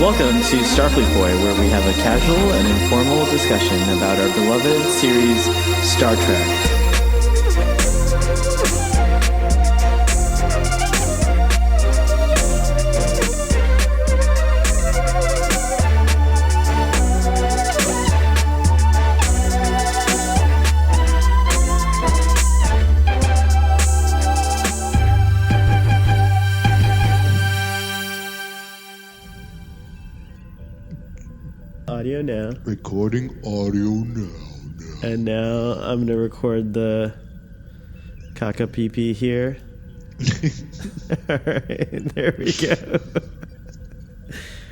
Welcome to Starfleet Boy, where we have a casual and informal discussion about our beloved series, Star Trek. Audio now. Recording audio now. And now I'm going to record the caca pee pee here. Alright, there we go.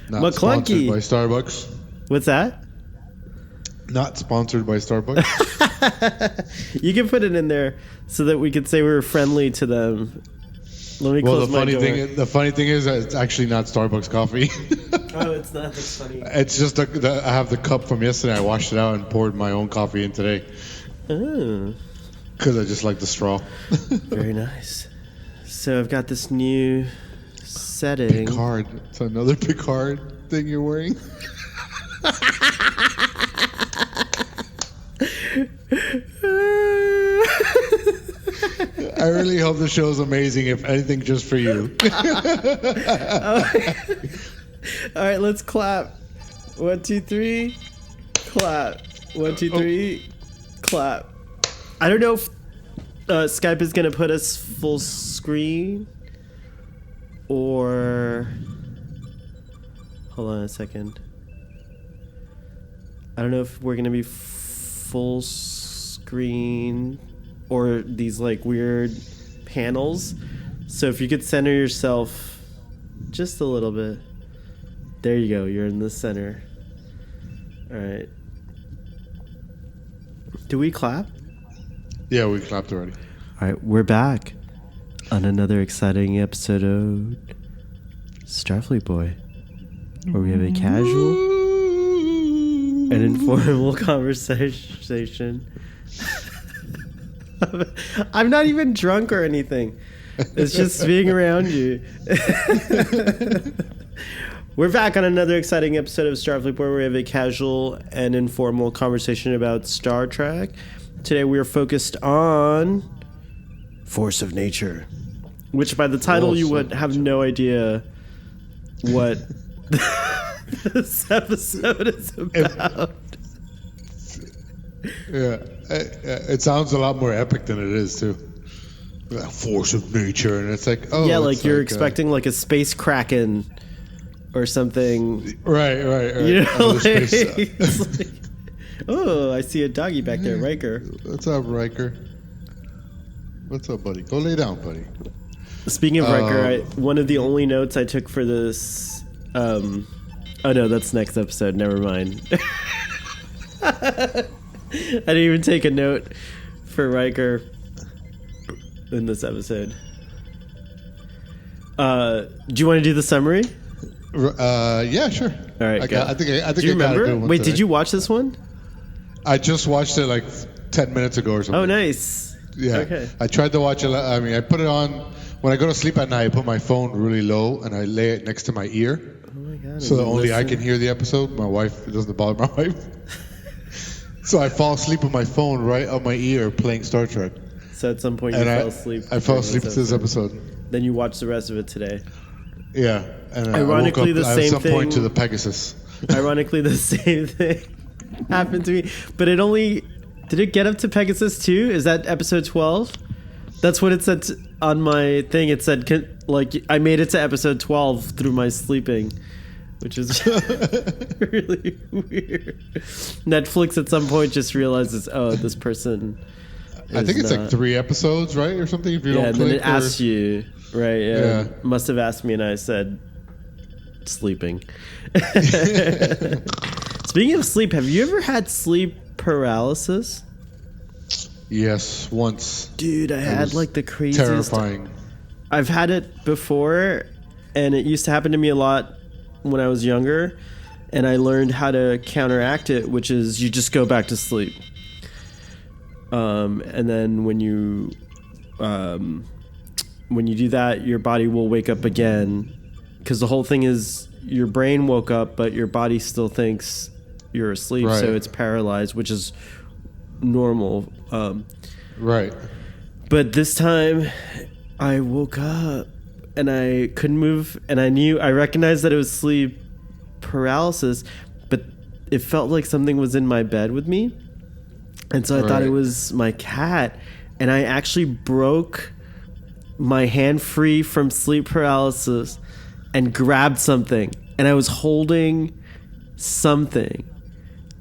Not McClunky. sponsored by Starbucks. What's that? Not sponsored by Starbucks. You can put it in there so that we could say we were friendly to them. Let me close my door. The funny thing is that it's actually not Starbucks coffee. Oh, it's not. That's funny. It's just I have the cup from yesterday. I washed it out and poured my own coffee in today. Oh. Because I just like the straw. Very nice. So I've got this new setting. Picard. It's another Picard thing you're wearing. I really hope the show's amazing, if anything, just for you. All right, let's clap. 1, 2, 3, clap. 1, 2, 3, clap. I don't know if Skype is going to put us full screen or... Hold on a second. I don't know if we're going to be full screen or these like weird panels. So if you could center yourself just a little bit. There you go. You're in the center. All right. Do we clap? Yeah, we clapped already. All right. We're back on another exciting episode of Starfleet Boy, where we have a casual and informal conversation. I'm not even drunk or anything. It's just being around you. We're back on another exciting episode of Starfleet, where we have a casual and informal conversation about Star Trek. Today we are focused on Force of Nature, which by the title you would have no idea what this episode is about. Yeah, it sounds a lot more epic than it is, too. The Force of Nature, and it's like, oh, yeah, like you're expecting like a space kraken or something. Right. You know, it's like, oh, I see a doggy back there, Riker. What's up, Riker? What's up, buddy? Go lay down, buddy. Speaking of Riker, one of the only notes I took for this. Oh no, that's next episode. Never mind. I didn't even take a note for Riker in this episode. Do you want to do the summary? Yeah, sure. All right, go. I think do you remember? Wait, today. Did you watch this one? I just watched it like 10 minutes ago or something. Oh, nice. Yeah. Okay. I tried to watch it. I mean, I put it on when I go to sleep at night. I put my phone really low and I lay it next to my ear. Oh my god! So that only I can hear the episode. My wife, it doesn't bother my wife. So I fall asleep with my phone right on my ear playing Star Trek. So at some point you fell asleep. I fell asleep to this episode. Then you watched the rest of it today. Yeah. And ironically, I woke up the same at some thing. point to the Pegasus. Ironically, the same thing happened to me. But it only... Did it get up to Pegasus too? Is that episode 12? That's what it said on my thing. It said, like, I made it to episode 12 through my sleeping, which is really weird. Netflix at some point just realizes, oh, this person I think it's like 3 episodes, right? Or something, if you don't click. And then it asks you, right? Yeah. Must have asked me, and I said, sleeping. Speaking of sleep, have you ever had sleep paralysis? Yes, once. Dude, I had like the craziest. Terrifying. I've had it before, and it used to happen to me a lot when I was younger, and I learned how to counteract it, which is you just go back to sleep. And then when you do that, your body will wake up again because the whole thing is your brain woke up, but your body still thinks you're asleep, Right. so it's paralyzed, which is normal. Right. But this time, I woke up and I couldn't move, and I recognized that it was sleep paralysis, but it felt like something was in my bed with me, and so I thought it Right. was my cat, and I actually broke my hand free from sleep paralysis and grabbed something, and I was holding something.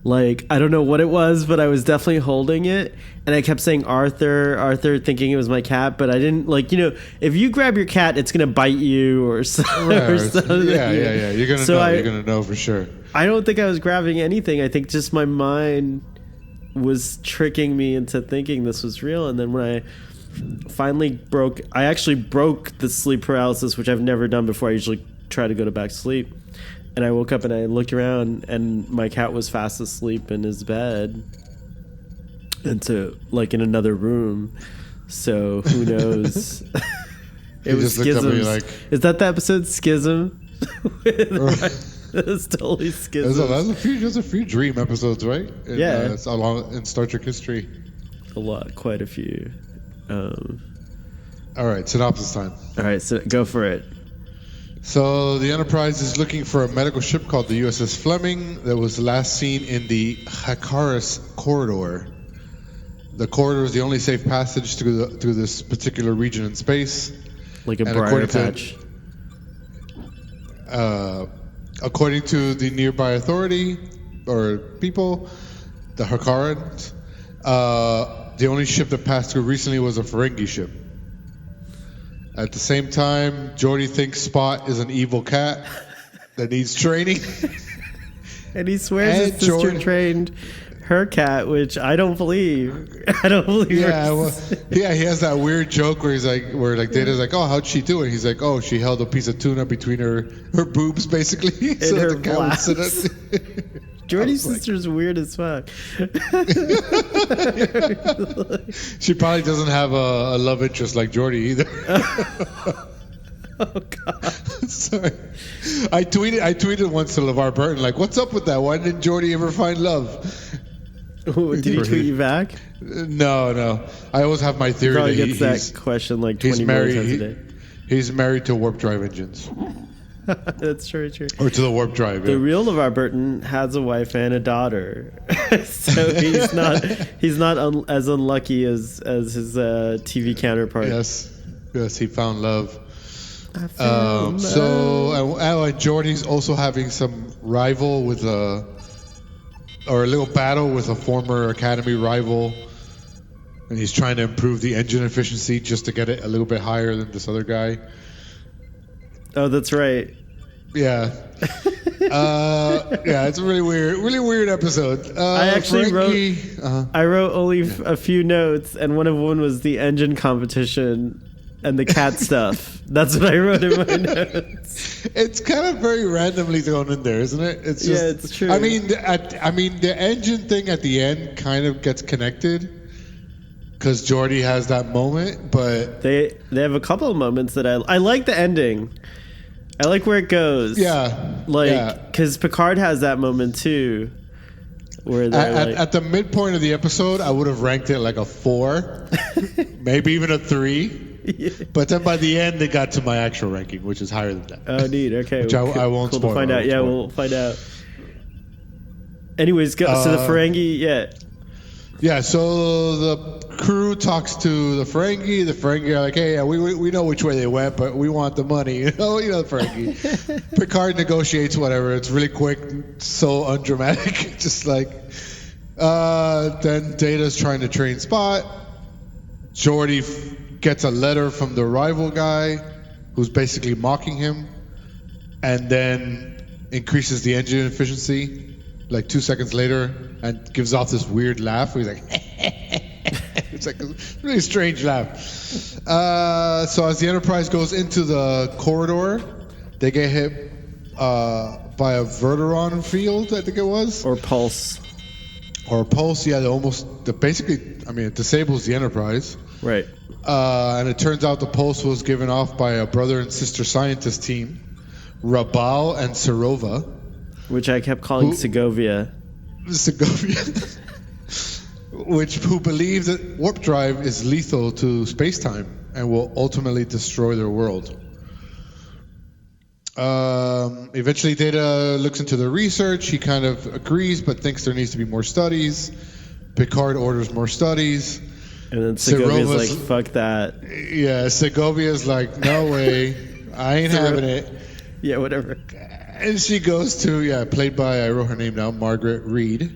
Like, I don't know what it was, but I was definitely holding it. And I kept saying Arthur, Arthur, thinking it was my cat. But I didn't, like, if you grab your cat, it's going to bite you or something. Yeah, or something. yeah. You're going to know. You're going to know for sure. I don't think I was grabbing anything. I think just my mind was tricking me into thinking this was real. And then when I finally I actually broke the sleep paralysis, which I've never done before. I usually try to go to back to sleep. And I woke up and I looked around, and my cat was fast asleep in his bed, in another room. So who knows? It was just looked at me Schisms. like- Is that the episode Schism? It's totally Schism. There's a few Dream episodes, right? Yeah. It's along in Star Trek history. Quite a few. All right, synopsis time. All right, so go for it. So the Enterprise is looking for a medical ship called the USS Fleming that was last seen in the Hakaris corridor. The corridor is the only safe passage through this particular region in space. Like a And briar patch. According to the nearby authority or people, the Hakarans, the only ship that passed through recently was a Ferengi ship. At the same time, Geordi thinks Spot is an evil cat that needs training. And he swears his And sister Jordan- trained her cat, which I don't believe. I don't believe Yeah, her. well, he has that weird joke where Data's like, oh, how'd she do it? He's like, oh, she held a piece of tuna between her boobs, basically. In her the cat would sit blouse. up. Jordy's sister's weird as fuck. She probably doesn't have a love interest like Geordi either. Oh god. Sorry. I tweeted once to LeVar Burton, like, what's up with that? Why didn't Geordi ever find love? Did he tweet you back? No. I always have my theory Probably that gets that question like 20 he's million married. times a day. He's married to warp drive engines. That's very true. Or to the warp drive. The Yeah. real LeVar Burton has a wife and a daughter, so he's not as unlucky as his TV counterpart. Yes, he found love. I found love. And Geordi's also having some rival with a little battle with a former Academy rival, and he's trying to improve the engine efficiency just to get it a little bit higher than this other guy. Oh, that's right. Yeah. It's a really weird episode. I actually Ferengi- I wrote only a few notes, and one was the engine competition and the cat stuff. That's what I wrote in my notes. It's kind of very randomly thrown in there, isn't it? It's just, Yeah, it's true. I mean, the engine thing at the end kind of gets connected because Geordi has that moment, but They have a couple of moments that I like the ending. I like where it goes. yeah, because Picard has that moment too, where they're at the midpoint of the episode, I would have ranked it like a 4, maybe even a 3. But then by the end, it got to my actual ranking, which is higher than that. Oh, neat. Okay, Which I won't cool spoil. to find I out. won't Yeah, spoil. we'll find out. Anyways, so the Ferengi, yeah. Yeah, so the crew talks to the Ferengi. The Ferengi are like, hey, yeah, we know which way they went, but we want the money. You know the Ferengi. Picard negotiates whatever. It's really quick, so undramatic. Just like, then Data's trying to train Spot. Geordi gets a letter from the rival guy who's basically mocking him, and then increases the engine efficiency like 2 seconds later and gives off this weird laugh where he's like it's like a really strange laugh. So as the Enterprise goes into the corridor, they get hit by a Verteron field, I think it was, Or pulse. or a pulse. Yeah, it disables the Enterprise. Right. And it turns out the pulse was given off by a brother and sister scientist team Rabal and Serova, which I kept calling Segovia. Segovia, who believe that warp drive is lethal to space-time and will ultimately destroy their world. Eventually, Data looks into the research. He kind of agrees, but thinks there needs to be more studies. Picard orders more studies. And then Segovia's like, fuck that. Yeah, Segovia's like, no way. I ain't having it. Yeah, whatever. And she goes to, played by, I wrote her name down, Margaret Reed.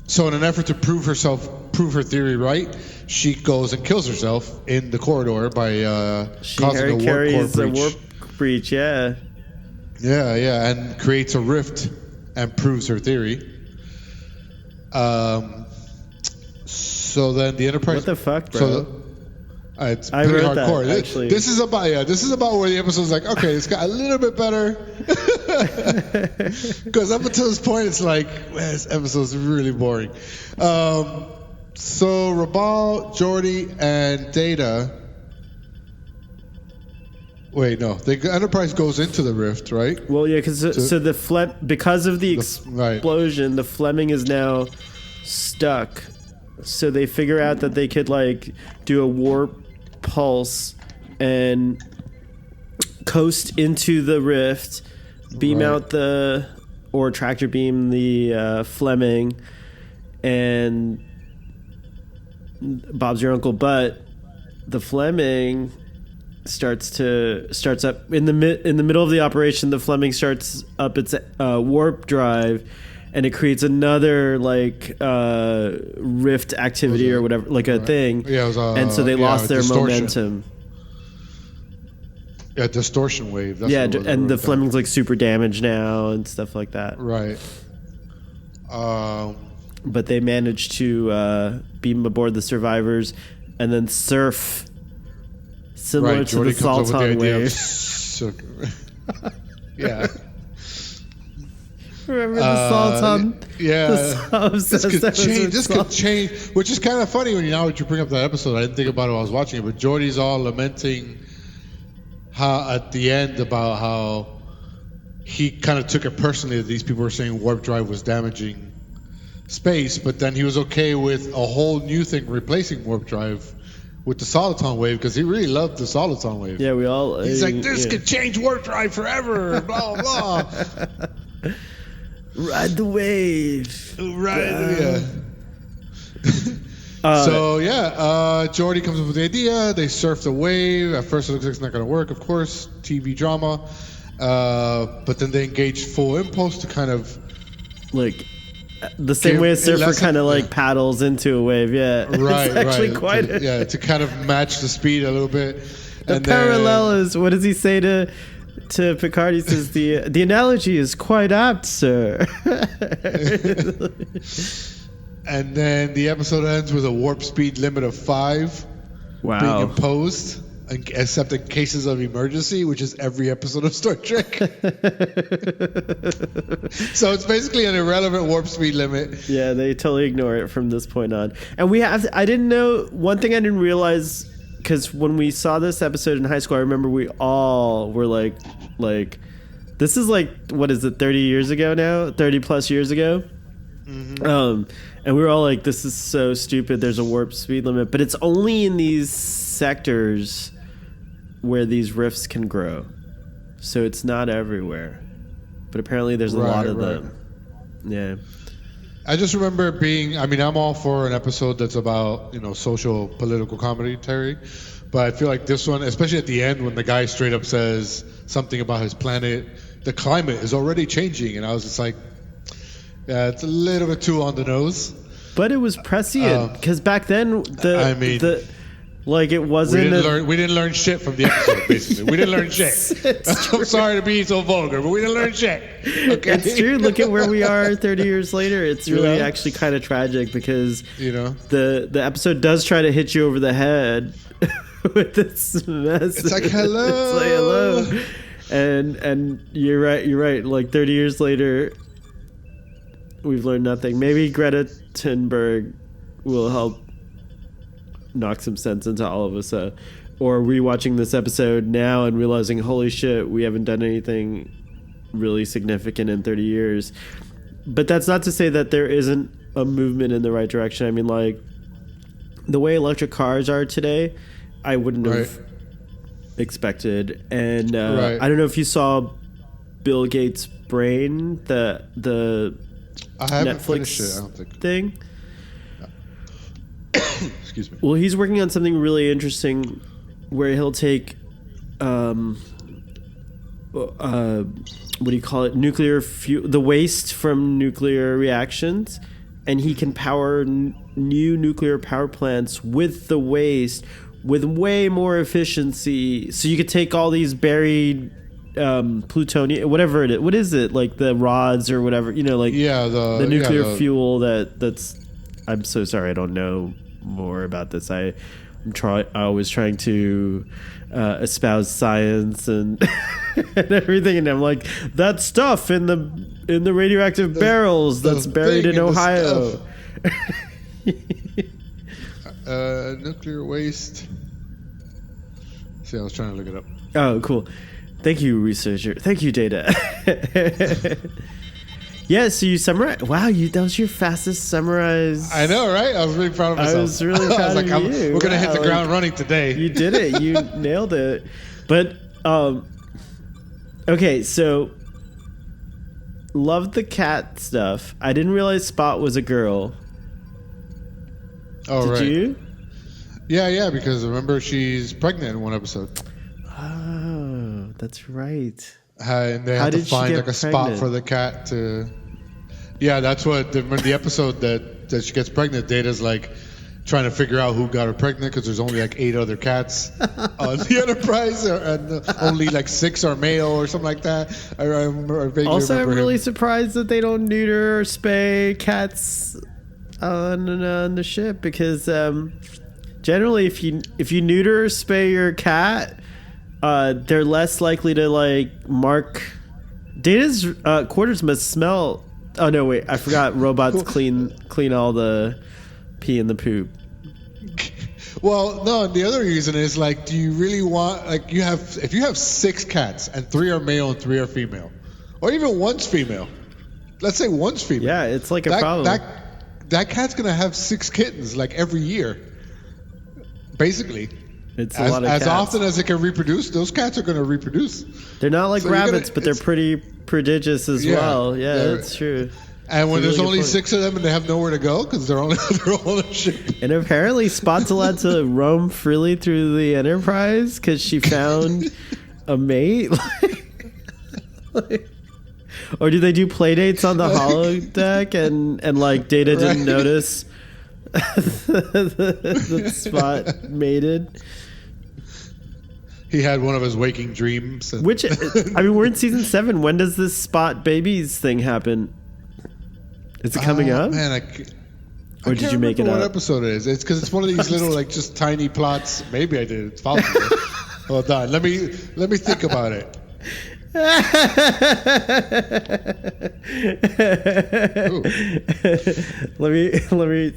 So in an effort to prove her theory right, she goes and kills herself in the corridor by causing a warp breach. Yeah, and creates a rift and proves her theory. So then the Enterprise. What the fuck, bro? So it's pretty hardcore. That, actually. This is about where the episode's like, okay, it's got a little bit better. Because up until this point, it's like, man, this episode's really boring. So Rabal, Geordi, and Data. Wait, no. The Enterprise goes into the rift, right? Well, yeah, because because of the explosion, the Fleming is now stuck. So they figure out that they could like do a warp pulse and coast into the rift, beam out or tractor beam the Fleming, and Bob's your uncle. But the Fleming starts up in the middle of the operation. The Fleming starts up its warp drive, and it creates another like rift activity or whatever, like a thing. Yeah, it was, and so they lost their momentum. Yeah, distortion wave. That's and the Fleming's like super damaged now and stuff like that. Right. But they managed to beam aboard the survivors and then surf, similar to the Salton wave. Yeah. Remember the Salton? Yeah. This could change, which is kind of funny when you bring up that episode. I didn't think about it while I was watching it, but Geordi's all lamenting how at the end about how he kind of took it personally that these people were saying warp drive was damaging space, but then he was okay with a whole new thing replacing warp drive with the soliton wave because he really loved the soliton wave. Yeah, we all. He's like, this could change warp drive forever. Blah blah. Ride the wave. Geordi comes up with the idea. They surf the wave. At first, it looks like it's not going to work. Of course, TV drama. But then they engage full impulse to kind of like. The same way a surfer kind of like paddles into a wave, Right, it's actually quite to kind of match the speed a little bit. The parallel is, what does he say to Picard? He says the analogy is quite apt, sir. And then the episode ends with a warp speed limit of 5 being imposed, except in cases of emergency, which is every episode of Star Trek. So it's basically an irrelevant warp speed limit. Yeah, they totally ignore it from this point on. And I didn't know, one thing I didn't realize, because when we saw this episode in high school, I remember we all were like, this is like, what is it, 30 years ago now? 30 plus years ago? Mm-hmm. And we were all like, this is so stupid, there's a warp speed limit. But it's only in these sectors where these rifts can grow. So it's not everywhere. But apparently there's a lot of them. Yeah. I just remember I'm all for an episode that's about, social political commentary. But I feel like this one, especially at the end when the guy straight up says something about his planet, the climate is already changing. And I was just like, yeah, it's a little bit too on the nose. But it was prescient, because back then it wasn't. We didn't learn shit from the episode. Basically, we didn't learn shit. I'm sorry to be so vulgar, but we didn't learn shit. Okay? It's true. Look at where we are 30 years later. It's really actually kind of tragic because the episode does try to hit you over the head with this message. It's like hello. It's like hello, and you're right. Like 30 years later, we've learned nothing. Maybe Greta Thunberg will help knock some sense into all of us. Or rewatching this episode now and realizing, holy shit, we haven't done anything really significant in 30 years. But that's not to say that there isn't a movement in the right direction. I mean, like, the way electric cars are today, I wouldn't have expected. And I don't know if you saw Bill Gates' Brain, the I haven't Netflix finished it, I don't think. thing. Excuse me. Well, he's working on something really interesting where he'll take what do you call it, nuclear fuel, the waste from nuclear reactions, and he can power new nuclear power plants with the waste with way more efficiency. So you could take all these buried plutonium, whatever it is. What is it? Like the rods or whatever, you know, like the nuclear fuel that's. I'm so sorry, I don't know more about this. I was trying to espouse science and and everything, and I'm like, that stuff in the radioactive barrels that's buried in Ohio. Nuclear waste. See, I was trying to look it up. Oh, cool. Thank you, researcher. Thank you, Data. Yeah, so you summarize. Wow, that was your fastest summarize. I know, right? I was really proud of myself. I was really proud of you. We're gonna hit the ground running today. You did it. You nailed it. But okay, so loved the cat stuff. I didn't realize Spot was a girl. Oh, right. Did you? Yeah, because remember she's pregnant in one episode. Oh, that's right. And they have to find like a spot for the cat to. Yeah, that's what the episode that she gets pregnant. Data's like trying to figure out who got her pregnant because there's only like 8 other cats on the Enterprise, and only like 6 are male or something like that. I vaguely I'm really surprised that they don't neuter or spay cats on the ship, because generally if you neuter or spay your cat, they're less likely to like mark. Data's quarters must smell. Oh no, wait, I forgot. Robots clean all the pee and the poop. Well, no, the other reason is like, do you really want, like, if you have 6 cats and 3 are male and 3 are female, or even one's female. Let's say one's female. Yeah, it's like a problem. That cat's gonna have 6 kittens like every year, basically. It's a lot of cats. As often as it can reproduce, those cats are going to reproduce. They're not like rabbits, but they're pretty prodigious as well. Yeah, that's true. And when there's only 6 of them and they have nowhere to go because they're all on a ship. And apparently Spot's allowed to roam freely through the Enterprise because she found a mate. Or do they do play dates on the holodeck and like Data didn't notice that Spot mated? He had one of his waking dreams. Which, I mean, we're in season 7. When does this Spot babies thing happen? Is it coming up? Man, or did you make it up? What episode it is? It's because it's one of these little, like, just tiny plots. Maybe I did. It's possible. Hold on. Let me think about it. Let me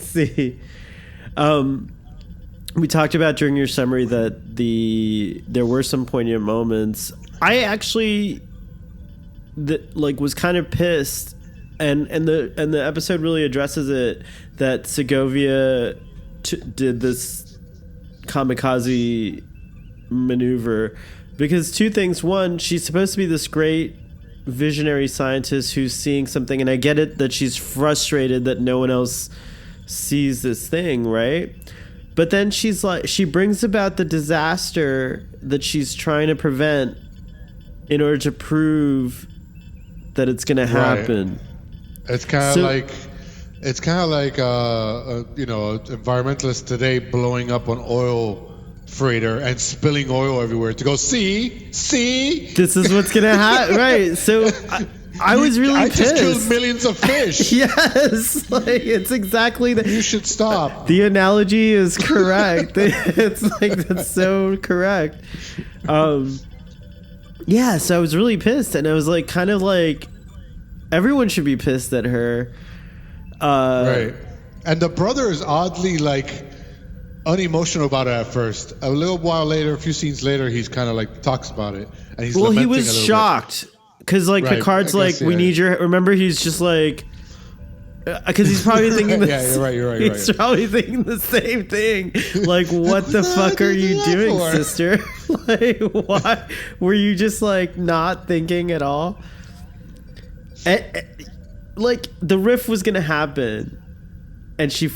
see. We talked about during your summary that there were some poignant moments. I actually was kind of pissed, and the episode really addresses it, that Segovia did this kamikaze maneuver, because 2 things. One, she's supposed to be this great visionary scientist who's seeing something, and I get it that she's frustrated that no one else sees this thing, right? But then she brings about the disaster that she's trying to prevent in order to prove that it's going to happen. Right. It's kind of like environmentalists today blowing up an oil freighter and spilling oil everywhere to go, see, this is what's going to happen. Right. So I was really pissed. I just killed millions of fish. Yes, like, it's exactly that. You should stop. The analogy is correct. It's like, that's so correct. Yeah, so I was really pissed, and I was like, kind of like, everyone should be pissed at her. Right. And the brother is oddly like unemotional about it at first. A little while later, a few scenes later, he's kind of like talks about it, and he's well, he lamenting a was little shocked because like Right, Picard's I like, guess, we yeah. need your. Remember, he's just like. Because he's probably thinking Yeah, you're right, you're right, you're He's right. probably thinking the same thing. Like, what the fuck are you doing, for? sister? Like, why were you just like not thinking at all? Like the riff was gonna happen, and she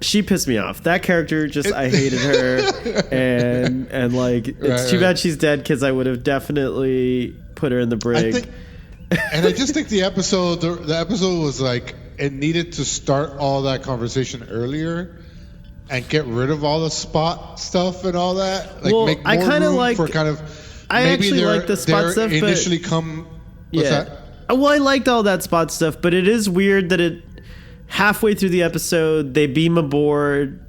she pissed me off. That character just I hated her, and like it's too bad she's dead because I would have definitely put her in the brig. And I just think the episode was like it needed to start all that conversation earlier and get rid of all the spot stuff and all that. Like Well, make more I kinda room like- for kind of. I maybe actually they're- like the spot they're stuff, but- initially come. What's that? Well, I liked all that spot stuff, but it is weird that it halfway through the episode they beam aboard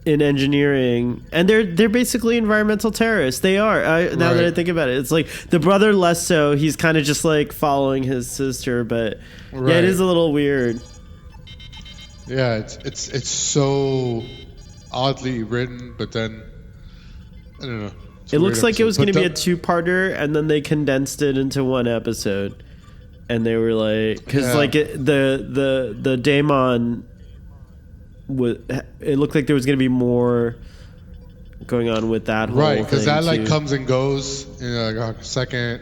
in engineering, and they're basically environmental terrorists. They are. Now that I think about it, it's like the brother less so. He's kind of just like following his sister, but yeah, it is a little weird. Yeah, it's so oddly written, but then I don't know. It's a It weird looks like it episode. was going to But be a two-parter, and then they condensed it into one episode, and they were like, because like the Daemon. It looked like there was going to be more going on with that whole right, because thing, that like too. comes and goes in like a second.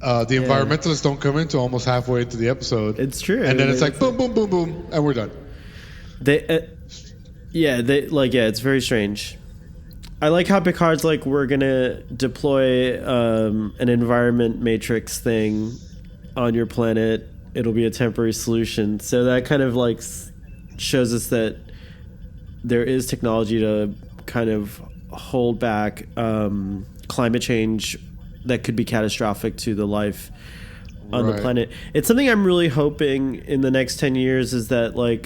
The environmentalists don't come into almost halfway into the episode. It's true, and then it's like boom, boom, boom, boom, and we're done. It's very strange. I like how Picard's like, we're gonna deploy an environment matrix thing on your planet. It'll be a temporary solution. So that kind of like shows us that there is technology to kind of hold back climate change that could be catastrophic to the life on the planet. It's something I'm really hoping in the next 10 years is that like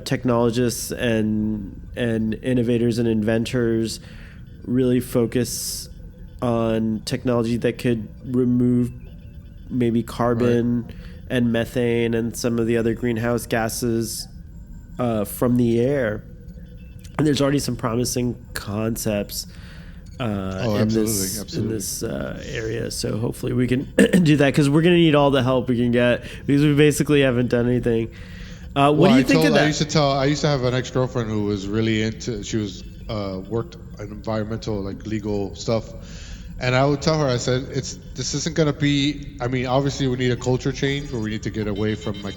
technologists and innovators and inventors really focus on technology that could remove maybe carbon and methane and some of the other greenhouse gases from the air. And there's already some promising concepts in this area. So hopefully we can do that, because we're going to need all the help we can get, because we basically haven't done anything. What do you think of that? I used to have an ex-girlfriend who was really into. She was worked in environmental, like legal stuff, and I would tell her, I said, this isn't going to be. I mean, obviously we need a culture change where we need to get away from like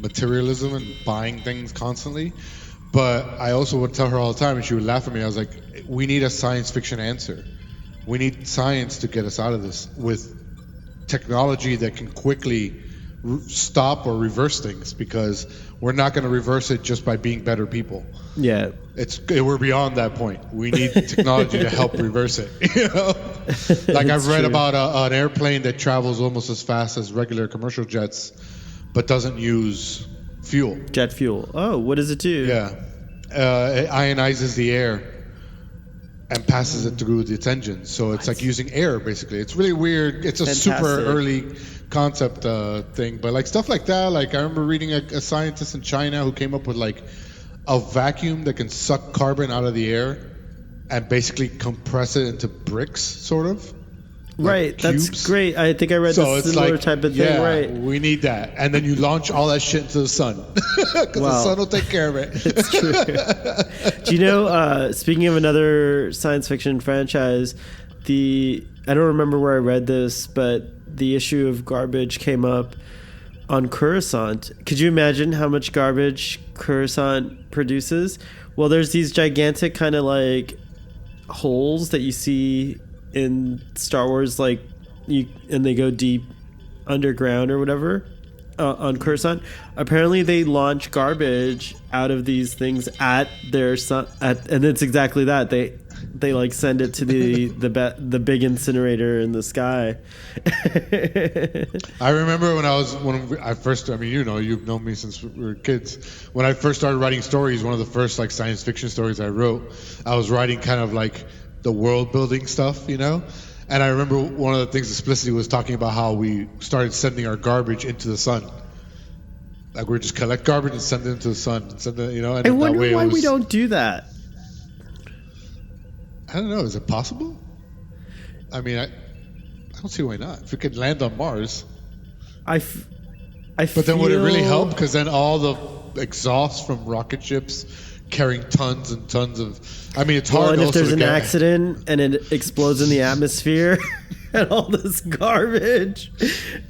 materialism and buying things constantly. But I also would tell her all the time, and she would laugh at me. I was like, we need a science fiction answer. We need science to get us out of this with technology that can quickly stop or reverse things, because we're not going to reverse it just by being better people. Yeah. We're beyond that point. We need technology to help reverse it. You know? Like I've read about an airplane that travels almost as fast as regular commercial jets, but doesn't use fuel. Jet fuel. Oh, what does it do? Yeah. It ionizes the air and passes it through its engine. So it's like using air, basically. It's really weird. It's a super early concept thing. But like stuff like that, like I remember reading a scientist in China who came up with like a vacuum that can suck carbon out of the air and basically compress it into bricks, sort of. Right, cubes. that's great. I think I read So the it's similar like, type of thing. yeah, Right, we need that, and then you launch all that shit into the sun, because the sun will take care of it. It's true. Do you know? Speaking of another science fiction franchise, I don't remember where I read this, but the issue of garbage came up on Coruscant. Could you imagine how much garbage Coruscant produces? Well, there's these gigantic kind of like holes that you see in Star Wars, like and they go deep underground or whatever on Coruscant. Apparently they launch garbage out of these things at their sun, and it's exactly that. They like send it to the big incinerator in the sky. I remember when I first, I mean, you've known me since we were kids. When I first started writing stories, one of the first like science fiction stories I wrote, I was writing kind of like the world building stuff, you know? And I remember one of the things explicitly was talking about how we started sending our garbage into the sun. Like we just collect garbage and send it into the sun. And send it, and I that wonder way why it was, we don't do that. I don't know. Is it possible? I mean, I don't see why not. If we could land on Mars. But then would it really help? Because then all the exhaust from rocket ships carrying tons and tons of... I mean, it's hard and if also there's to an get... accident and it explodes in the atmosphere and all this garbage...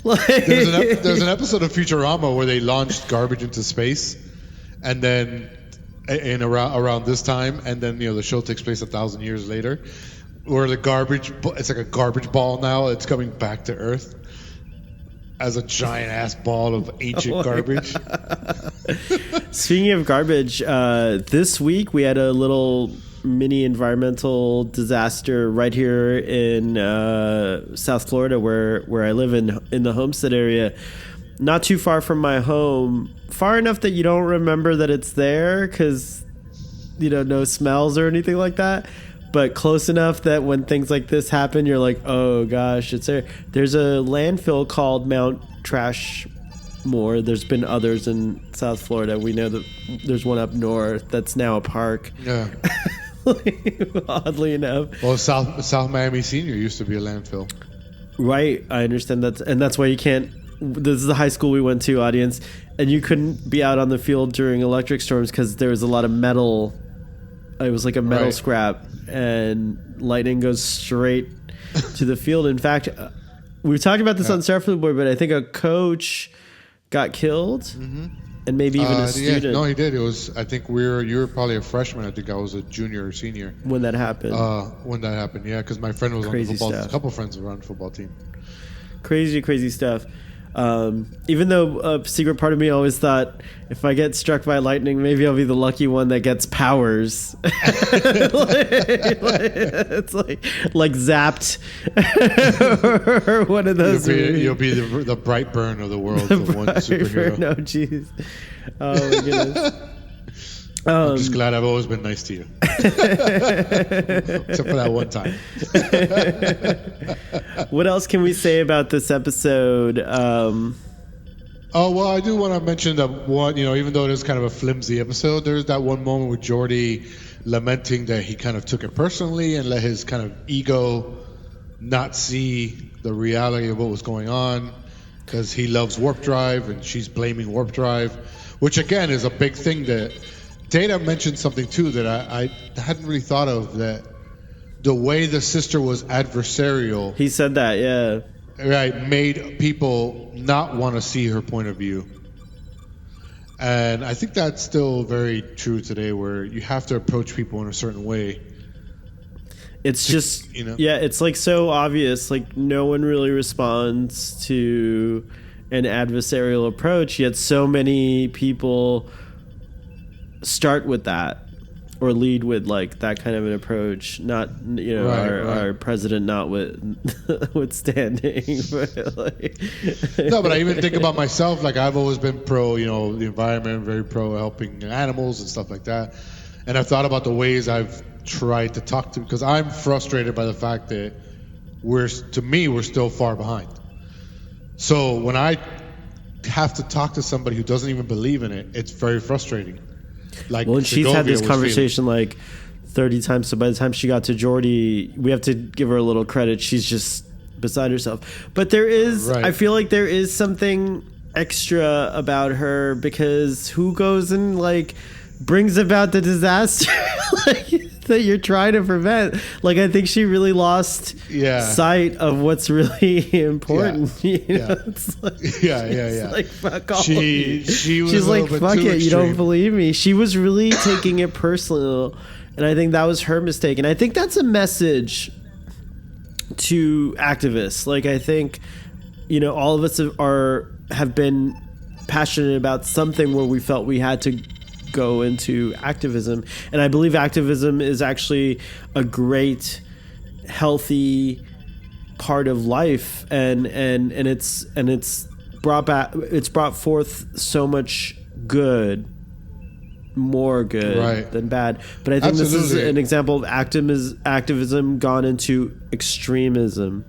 There's an episode of Futurama where they launched garbage into space, and then around this time, and then the show takes place 1,000 years later, where it's like a garbage ball now. It's coming back to Earth as a giant ass ball of ancient garbage. Speaking of garbage, this week we had a little mini environmental disaster right here in South Florida, where I live in the Homestead area, not too far from my home, far enough that you don't remember that it's there because no smells or anything like that, but close enough that when things like this happen, you're like, oh gosh, it's there. There's a landfill called Mount Trashmore. There's been others in South Florida. We know that there's one up north that's now a park. Yeah. Oddly enough. Well, South Miami Senior used to be a landfill. Right. I understand that. And that's why you can't... This is the high school we went to, audience. And you couldn't be out on the field during electric storms because there was a lot of metal. It was like a metal scrap. And lightning goes straight to the field. In fact, we've talked about this on Starfleet Board, but I think a coach got killed. Mm-hmm. And maybe even a student. Yeah, no, he did. It was. I think you were probably a freshman. I think I was a junior or senior when that happened. Yeah, because my friend was on the football. A couple friends were on the football team. Crazy stuff. Even though a secret part of me always thought, if I get struck by lightning, maybe I'll be the lucky one that gets powers. It's like zapped, or one of those. You'll be the bright burn of the world. The one superhero. No, jeez. Oh my goodness. I'm just glad I've always been nice to you. Except for that one time. What else can we say about this episode? Well, I do want to mention that one, even though it is kind of a flimsy episode, there's that one moment with Geordi lamenting that he kind of took it personally and let his kind of ego not see the reality of what was going on because he loves warp drive and she's blaming warp drive, which again is a big thing that... Data mentioned something too that I hadn't really thought of, that the way the sister was adversarial. He said that, yeah. Right, made people not want to see her point of view. And I think that's still very true today, where you have to approach people in a certain way. It's just, yeah, it's like so obvious. Like no one really responds to an adversarial approach, yet so many people start with that or lead with like that kind of an approach. Not our president notwithstanding, but like no, but I even think about myself. Like I've always been pro the environment, very pro helping animals and stuff like that, and I've thought about the ways I've tried to talk to, because I'm frustrated by the fact that we're still far behind. So when I have to talk to somebody who doesn't even believe in it, it's very frustrating. Like, well, and she's had this conversation like 30 times. So by the time she got to Geordi, we have to give her a little credit. She's just beside herself. But there is, I feel like there is something extra about her, because who goes and like brings about the disaster that you're trying to prevent? Like, I think she really lost sight of what's really important. It's like, like, fuck off. She's like, fuck it, you don't believe me. She was really taking it personal, and I think that was her mistake. And I think that's a message to activists. Like, I think all of us have been passionate about something where we felt we had to go into activism, and I believe activism is actually a great, healthy part of life, and it's brought forth so much good, more good than bad. But I think this is an example of activism gone into extremism.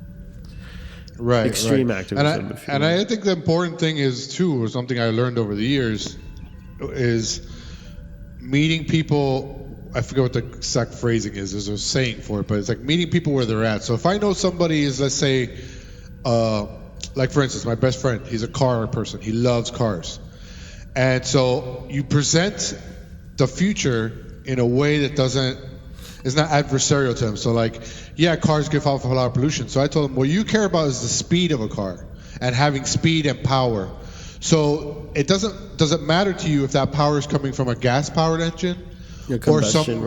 Right. Extreme right. activism. if you And will. I think the important thing is too, or something I learned over the years, is meeting people. I forget what the exact phrasing is. There's a saying for it, but it's like meeting people where they're at. So if I know somebody is, let's say, like for instance, my best friend, he's a car person. He loves cars. And so you present the future in a way that is not adversarial to him. So like, yeah, cars give off a lot of pollution. So I told him, what you care about is the speed of a car and having speed and power. So it doesn't matter to you if that power is coming from a gas-powered engine, Combustion,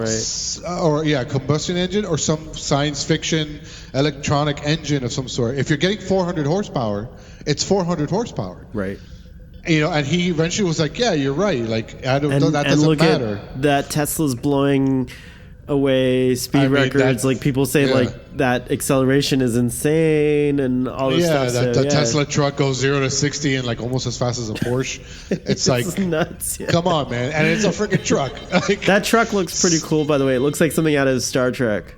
combustion engine, or some science fiction electronic engine of some sort. If you're getting 400 horsepower, it's 400 horsepower. Right. And he eventually was like, "Yeah, you're right. Like, that And doesn't look matter." at that Tesla's blowing away speed records. Like people say, like that acceleration is insane and all this stuff. The Tesla truck goes 0 to 60 in like almost as fast as a Porsche. It's like nuts. Yeah. Come on, man! And it's a freaking truck. Like, that truck looks pretty cool, by the way. It looks like something out of Star Trek.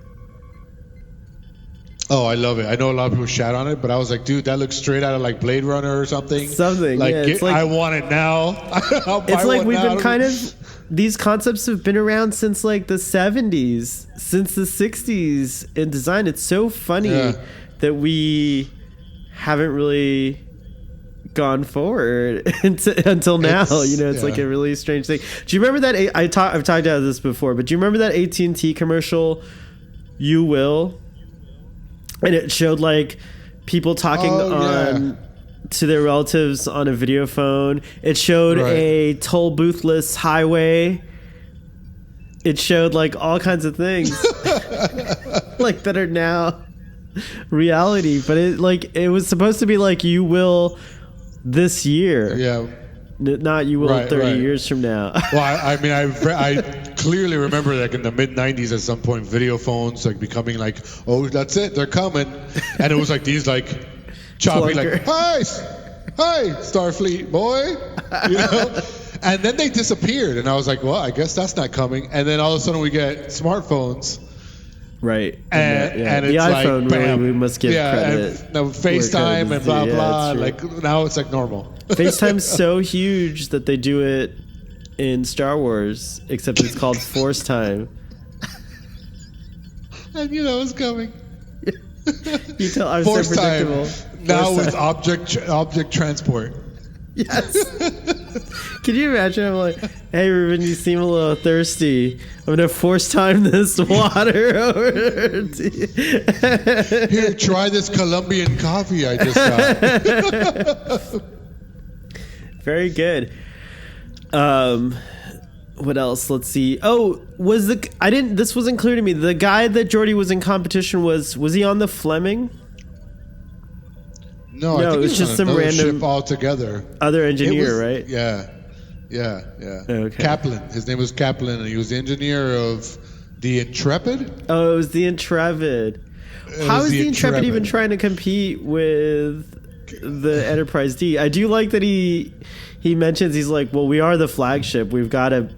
Oh, I love it. I know a lot of people shout on it, but I was like, dude, that looks straight out of like Blade Runner or something. Like, it's like I want it now. It's like we've been kind of, these concepts have been around since like the 70s, since the 60s in design. It's so funny that we haven't really gone forward until now. It's like a really strange thing. Do you remember that? I've talked about this before, but do you remember that AT&T commercial, You Will? And it showed like people talking to their relatives on a video phone. It showed a toll booth-less highway. It showed like all kinds of things like that are now reality. But it was supposed to be like You Will this year. Yeah. Not You Will 30 years from now. Well, I clearly remember like in the mid 90s at some point, video phones like becoming like, oh, that's it, they're coming. And it was like these like choppy like, hi Starfleet boy, and then they disappeared. And I was like, well, I guess that's not coming. And then all of a sudden we get smartphones. Right. And the it's iPhone, like, really, we must give credit. And FaceTime and blah, blah. Like now it's like normal. FaceTime's so huge that they do it in Star Wars, except it's called Force Time. I knew that was coming. You tell I'm Force so predictable. Time. Now with object transport. Yes. Can you imagine? I'm like, hey, Ruben, you seem a little thirsty. I'm gonna force time this water over to you. Here, try this Colombian coffee I just got. Very good. What else? Let's see. Oh, this wasn't clear to me. The guy that Geordi was in competition was he on the Fleming? No, I think it was just some random ship altogether. Other engineer, right? Yeah. Okay. Kaplan. His name was Kaplan, and he was the engineer of the Intrepid. Oh, it was the Intrepid. How is the Intrepid even trying to compete with the Enterprise D? I do like that he mentions, he's like, well, we are the flagship. We've got to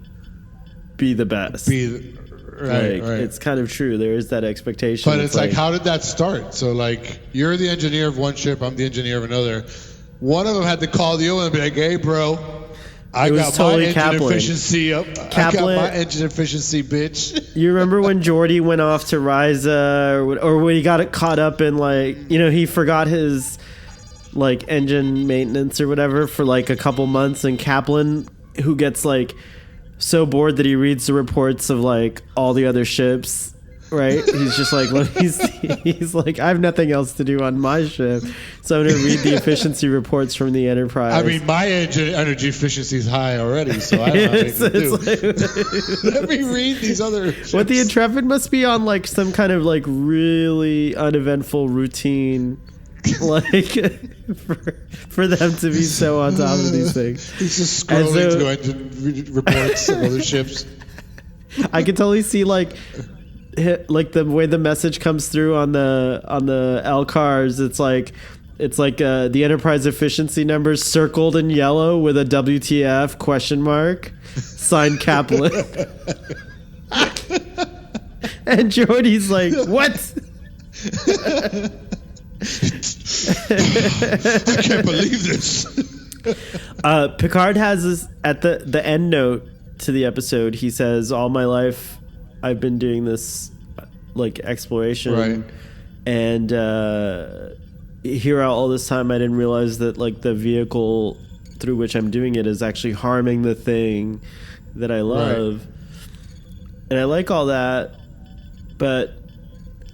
be the best. Right. It's kind of true. There is that expectation. But it's like, how did that start? So, like, you're the engineer of one ship, I'm the engineer of another. One of them had to call the other and be like, hey, bro, I got my engine efficiency up. I got my engine efficiency, bitch. You remember when Geordi went off to Risa, or when he got caught up in, like, he forgot his, like, engine maintenance or whatever for, like, a couple months, and Kaplan, who gets, like, so bored that he reads the reports of like all the other ships, right? He's just like, well, he's like, I have nothing else to do on my ship, so I'm going to read the efficiency reports from the Enterprise. I mean, my energy efficiency is high already, so I don't have anything to do. Let me read these other ships. What the Intrepid must be on, like some kind of like really uneventful routine, like for them to be so on top of these things. He's just scrolling through engine reports of other ships. I can totally see like the way the message comes through on the L cars. It's like the Enterprise efficiency numbers circled in yellow with a WTF question mark, signed Kaplan. And Geordi's like, what? I can't believe this. Picard has this at the end note to the episode. He says, "All my life, I've been doing this like exploration, Right. and here all this time, I didn't realize that like the vehicle through which I'm doing it is actually harming the thing that I love." Right. And I like all that, but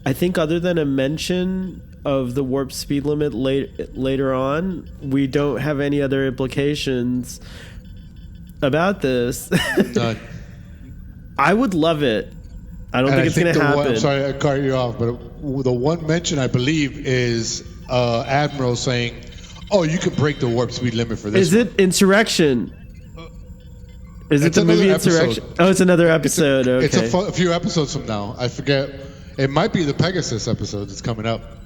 I think other than a mention of the warp speed limit later on, we don't have any other implications about this. None. I would love it. I don't think it's going to happen. I'm sorry, I cut you off, but the one mention I believe is Admiral saying, "Oh, you could break the warp speed limit for this." Is it Insurrection? Is it the movie Insurrection? Oh, it's another episode. Okay. It's a few episodes from now. I forget. It might be the Pegasus episode that's coming up.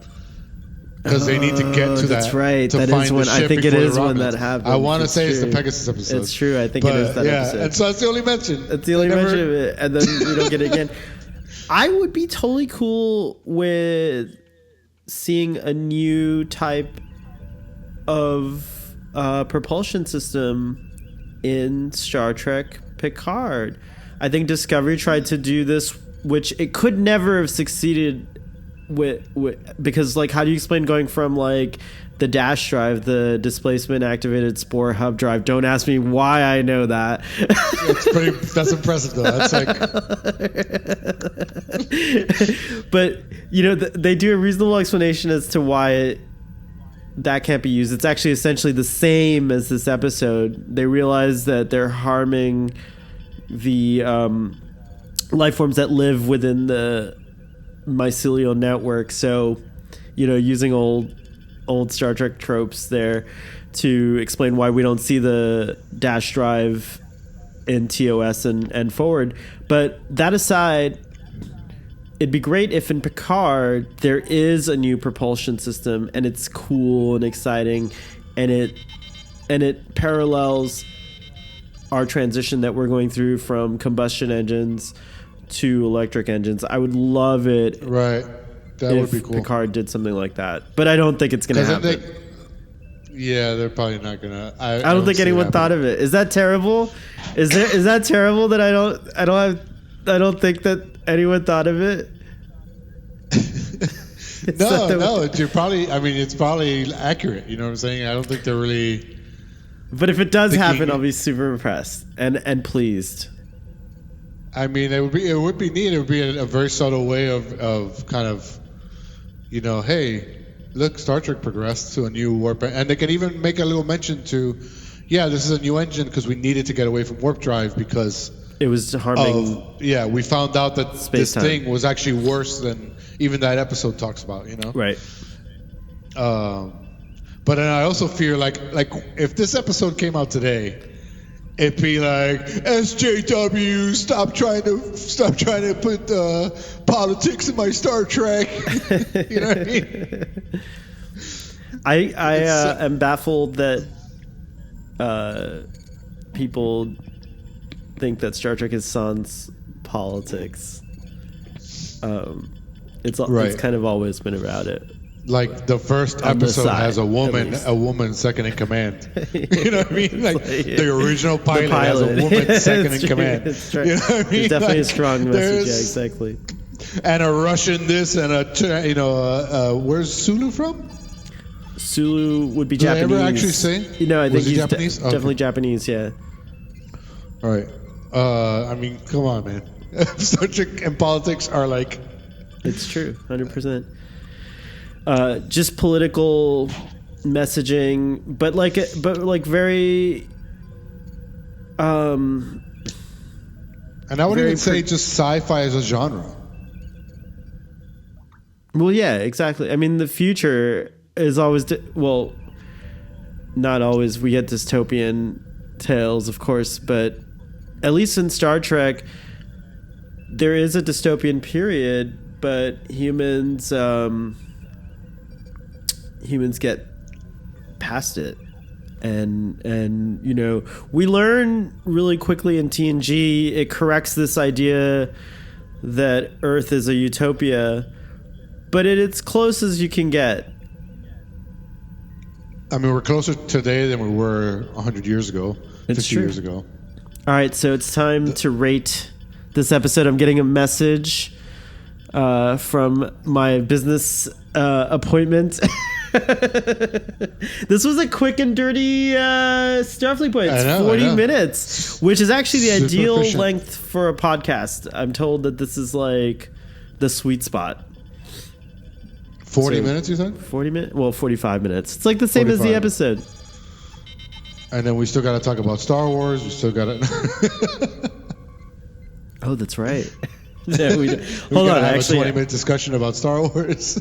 Because they need to get to that. That's right. To that find is when I think it is when that happens. I want to say it's the Pegasus episode. It's true. I think it is that episode. And so that's the only mention. That's the only mention of it, and then we don't get it again. I would be totally cool with seeing a new type of propulsion system in Star Trek Picard. I think Discovery tried to do this, which it could never have succeeded with because like, how do you explain going from like the dash drive, the displacement activated spore hub drive? Don't ask me why I know that. That's impressive though. That's like but you know, they do a reasonable explanation as to why that can't be used. It's actually essentially the same as this episode. They realize that they're harming the life forms that live within the mycelial network. So, you know, using old Star Trek tropes there to explain why we don't see the dash drive in TOS and forward. But that aside, it'd be great if in Picard there is a new propulsion system and it's cool and exciting, and it parallels our transition that we're going through from combustion engines to electric engines. I would love it. Right. That would be cool. Picard did something like that, but I don't think it's going to happen. They're probably not gonna. I don't think anyone thought of it. Is that terrible? Is that terrible that I don't think that anyone thought of it? No. You're probably. I mean, it's probably accurate. You know what I'm saying? I don't think they're really. But if it does happen, I'll be super impressed and pleased. I mean, it would be neat. It would be a very subtle way of kind of, you know, hey, look, Star Trek progressed to a new warp, and they can even make a little mention to, yeah, this is a new engine because we needed to get away from warp drive because it was harming. We found out that space-time. This thing was actually worse than even that episode talks about. You know, right? But then I also fear like if this episode came out today, it'd be like, SJW, stop trying to put politics in my Star Trek. You know what I mean? I am baffled that people think that Star Trek is sans politics. It's kind of always been about it. Like the first episode has a woman second in command. You know what I mean? Like the original pilot has a woman second in command. It's true. You know what I mean? It's definitely a strong message. Yeah, exactly. And a Russian this and where's Sulu from? Sulu would be Japanese. Did I ever actually say? I think he's Japanese? Definitely Japanese. Yeah. All right. I mean, come on, man. Star Trek and politics are like. It's true, 100%. Just political messaging, but very. And I would even say just sci-fi as a genre. Well, yeah, exactly. I mean, the future is always not always. We get dystopian tales, of course, but at least in Star Trek, there is a dystopian period. But humans get past it, and we learn really quickly in TNG. It corrects this idea that Earth is a utopia, but it's close as you can get. I mean, we're closer today than we were 100 years ago, It's 50 true. years ago. All right, so it's time to rate this episode. I'm getting a message from my business appointment. This was a quick and dirty Starfleet point. It's 40 minutes, which is actually the Super ideal efficient. length for a podcast. I'm told that this is like the sweet spot. 40 So- minutes, you said? 40 minutes? Well, 45 minutes. It's like the same as the 45. episode. And then we still got to talk about Star Wars. We still got to... Oh, that's right. No, we don't. we Hold gotta on, have actually. a 20-minute discussion about Star Wars.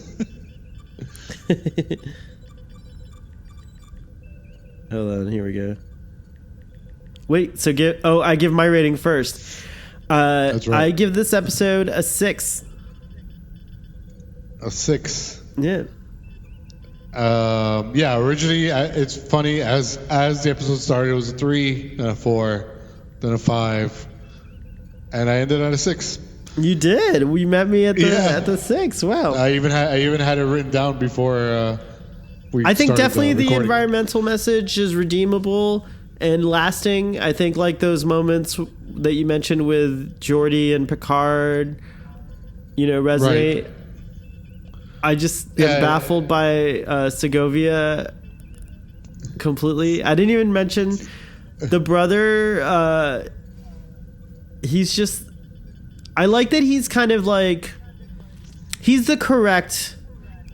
Hold on, here we go. Wait, so I give my rating first. That's right. I give this episode a 6. A 6. Yeah. Yeah, originally, it's funny, as the episode started, it was a 3, then a 4, then a 5, and I ended at a 6. You did. We met me at the Yeah. at the 6. Wow. I even had it written down before we I think started, definitely the recording. environmental message is redeemable and lasting. I think like those moments that you mentioned with Geordi and Picard, resonate. Right. I just Yeah. am baffled by Segovia completely. I didn't even mention the brother. He's just... I like that he's kind of like... He's the correct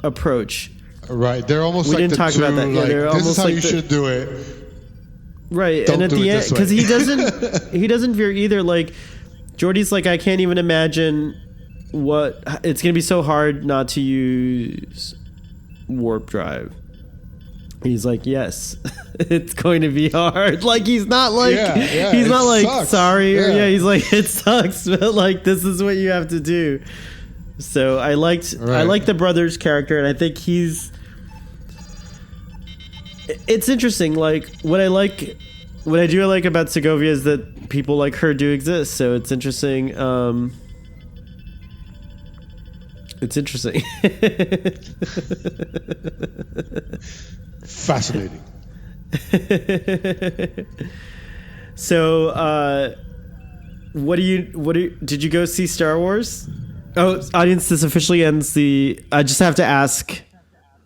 approach. Right, they're almost We like didn't the talk two, about that. Yeah, like, they're this is almost how like you the- should do it. Right, Don't and at do the it end, this way. because he doesn't veer either. Like Jordy's like, I can't even imagine what it's gonna be so hard not to use warp drive. He's like, yes, it's going to be hard. Like he's not like Yeah, he's it not like sucks. sorry. Or, Yeah. he's like it sucks, but like this is what you have to do. So I liked Right. the brother's character, and I think it's interesting. Like what I do like about Segovia is that people like her do exist. So it's interesting. It's interesting. Fascinating. So, did you go see Star Wars? Oh, audience, this officially ends I just have to ask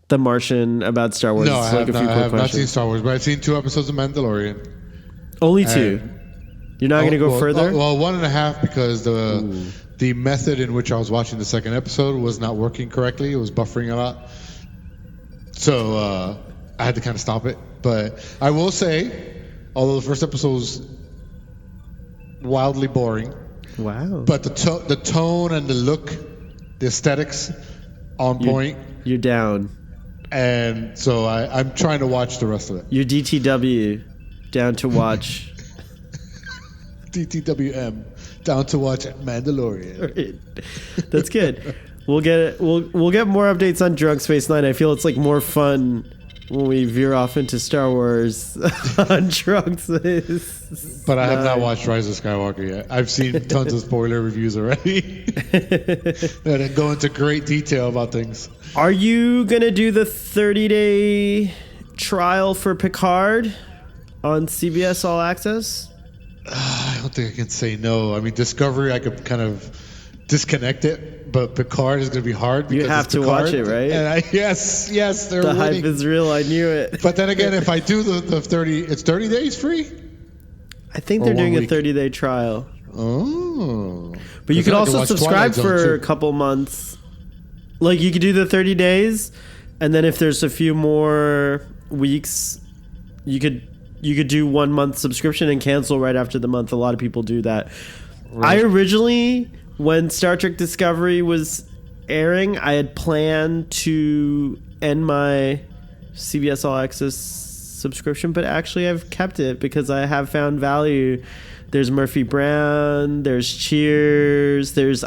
the Martian about Star Wars. No, It's I like have, a few not, I quick have not seen questions. Star Wars, but I've seen 2 episodes of Mandalorian. Only 2. You're not going to go well, further? Well, 1.5 because the method in which I was watching the second episode was not working correctly. It was buffering a lot. So I had to kind of stop it. But I will say, although the first episode was wildly boring, Wow. but the tone and the look, the aesthetics on point. You're down. And so I'm trying to watch the rest of it. You're DTW, down to watch. DTWM, down to watch Mandalorian. That's good. We'll get more updates on Drunk Space Nine. I feel it's like more fun when we veer off into Star Wars on Drunk Space. But I have not Nine. watched Rise of Skywalker yet. I've seen tons of spoiler reviews already. That go into great detail about things. Are you gonna do the 30-day trial for Picard on CBS All Access? I don't think I can say no. I mean, Discovery, I could kind of disconnect it, but Picard is going to be hard. You because have it's to Picard, watch it, right? And yes, they're The winning. hype is real. I knew it. But then again, if I do the 30, it's 30 days free? I think Or they're 1 doing a week. 30-day trial. Oh. But you Because could I also watch subscribe Twilight Zone, for a too. couple months. Like you could do the 30 days, and then if there's a few more weeks, you could do 1 month subscription and cancel right after the month. A lot of people do that. Right. I originally, when Star Trek Discovery was airing, I had planned to end my CBS All Access subscription, but actually I've kept it because I have found value. There's Murphy Brown, there's Cheers, there's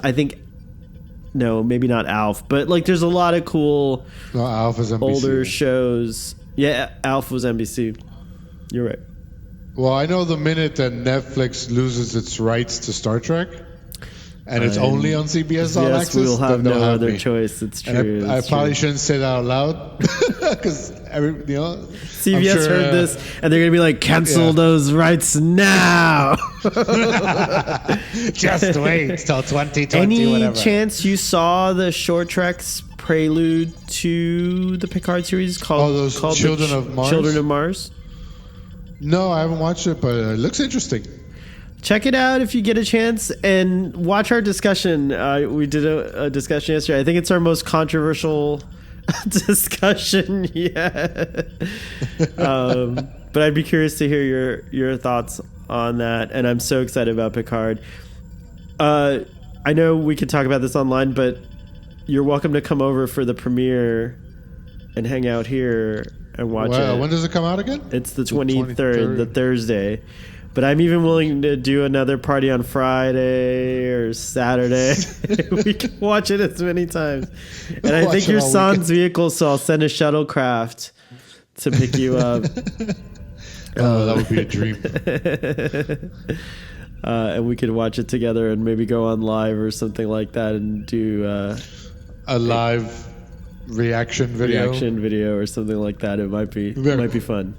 no, maybe not Alf, but like there's a lot of cool No, Alpha's NBC. older shows. Yeah, Alf was NBC. You're right. Well, I know the minute that Netflix loses its rights to Star Trek, and it's only on CBS All Yes, Access, we'll have then no they'll have other me. choice. It's true. And I it's probably true. shouldn't say that out loud because CBS heard this, and they're gonna be like, cancel those rights now. Just wait till 2020. Any whatever. chance you saw the short tracks prelude to the Picard series called Children of Mars? Children of Mars? No, I haven't watched it, but it looks interesting. Check it out if you get a chance, and watch our discussion. We did a discussion yesterday. I think it's our most controversial discussion yet. But I'd be curious to hear your thoughts on that, and I'm so excited about Picard. I know we could talk about this online, but you're welcome to come over for the premiere and hang out here and watch it. When does it come out again? It's the 23rd, the Thursday. But I'm even willing to do another party on Friday or Saturday. We can watch it as many times. And I think your son's vehicle, so I'll send a shuttlecraft to pick you up. That would be a dream. And we could watch it together and maybe go on live or something like that and do a live reaction video or something like that. It might be fun.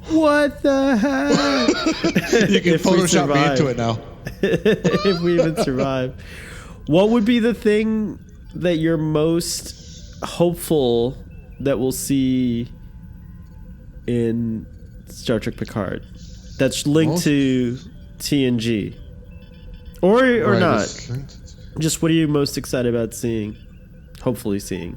What the heck? You can Photoshop me into it now. If we even survive. What would be the thing that you're most hopeful that we'll see in Star Trek Picard that's linked to TNG? Or not? Just what are you most excited about seeing? Hopefully seeing.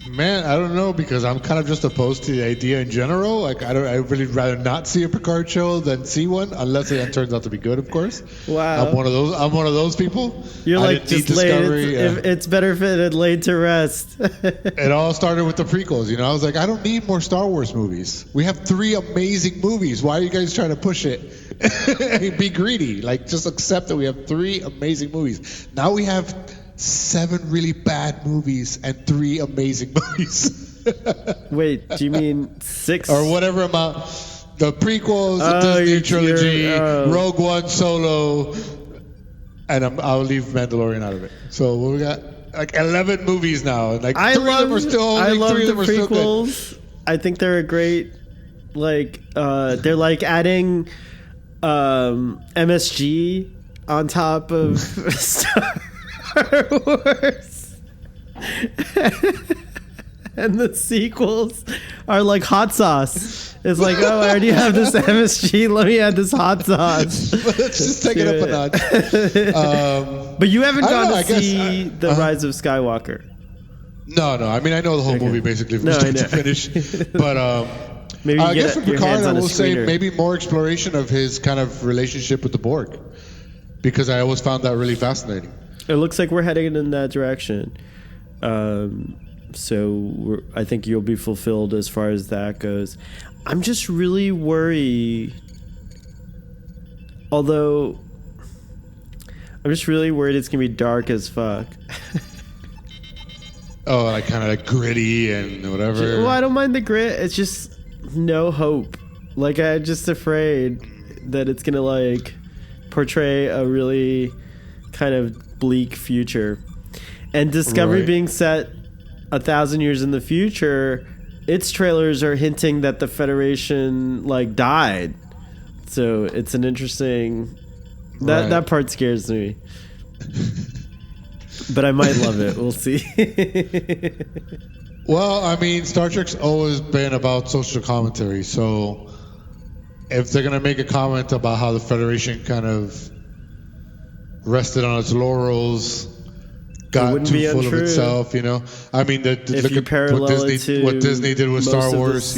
Man, I don't know, because I'm kind of just opposed to the idea in general. Like, I really rather not see a Picard show than see one, unless it turns out to be good, of course. Wow, I'm one of those people. You're like, just it's better if it had laid to rest. It all started with the prequels. I was like, I don't need more Star Wars movies. We have 3 amazing movies. Why are you guys trying to push it? Be greedy. Like, just accept that we have 3 amazing movies. Now we have 7 really bad movies and 3 amazing movies. Wait, do you mean 6 or whatever amount? The prequels, the Disney trilogy, Rogue One, Solo, and I'll leave Mandalorian out of it. So we got like 11 movies now. Like I 3 of them are still. I love 3 of the them are still good. prequels. I think they're a great. They're like adding MSG on top of Star Wars. And the sequels are like hot sauce. It's like, oh, I already have this MSG. Let me add this hot sauce. Let's just take it up a notch. But you haven't gone to see The Rise of Skywalker. No. I mean, I know the whole movie basically from start to finish. But maybe I guess for Picard, I will say maybe more exploration of his kind of relationship with the Borg, because I always found that really fascinating. It looks like we're heading in that direction. So I think you'll be fulfilled as far as that goes. I'm just really worried. Although, I'm just really worried it's going to be dark as fuck. Oh, like kind of like gritty and whatever. Well, I don't mind the grit. It's just no hope. Like, I'm just afraid that it's going to like portray a really kind of bleak future. And Discovery being set 1,000 years in the future, its trailers are hinting that the Federation like died. So it's an interesting that part scares me. But I might love it. We'll see. Well, I mean, Star Trek's always been about social commentary. So if they're gonna make a comment about how the Federation kind of rested on its laurels, got too full of itself, I mean, look at what Disney did with Star Wars,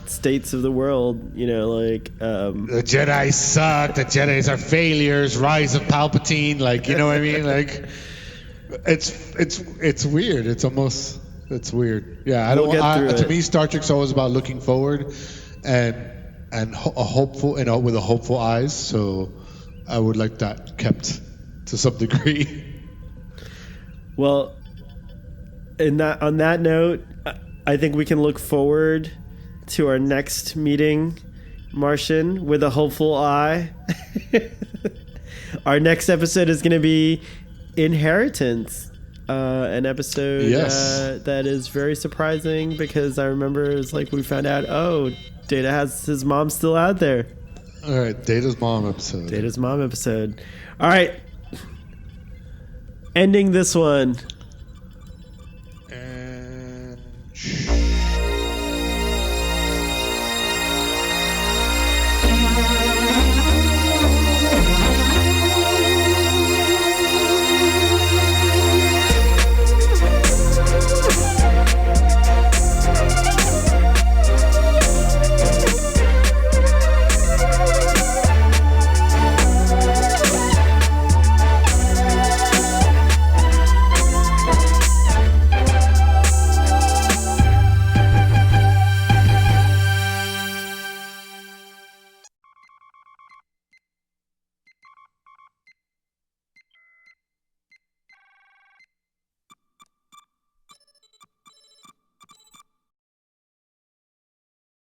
states of the world, like the Jedi suck, the Jedis are failures, rise of Palpatine, like, you know what I mean? Like, it's weird. It's weird. Yeah, to me, Star Trek's always about looking forward and a hopeful, with a hopeful eyes. So I would like that kept to some degree. Well, on that note, I think we can look forward to our next meeting, Martian, with a hopeful eye. Our next episode is going to be Inheritance. An episode that is very surprising because I remember it's like we found out, Data has his mom still out there. All right, Data's mom episode. All right. Ending this one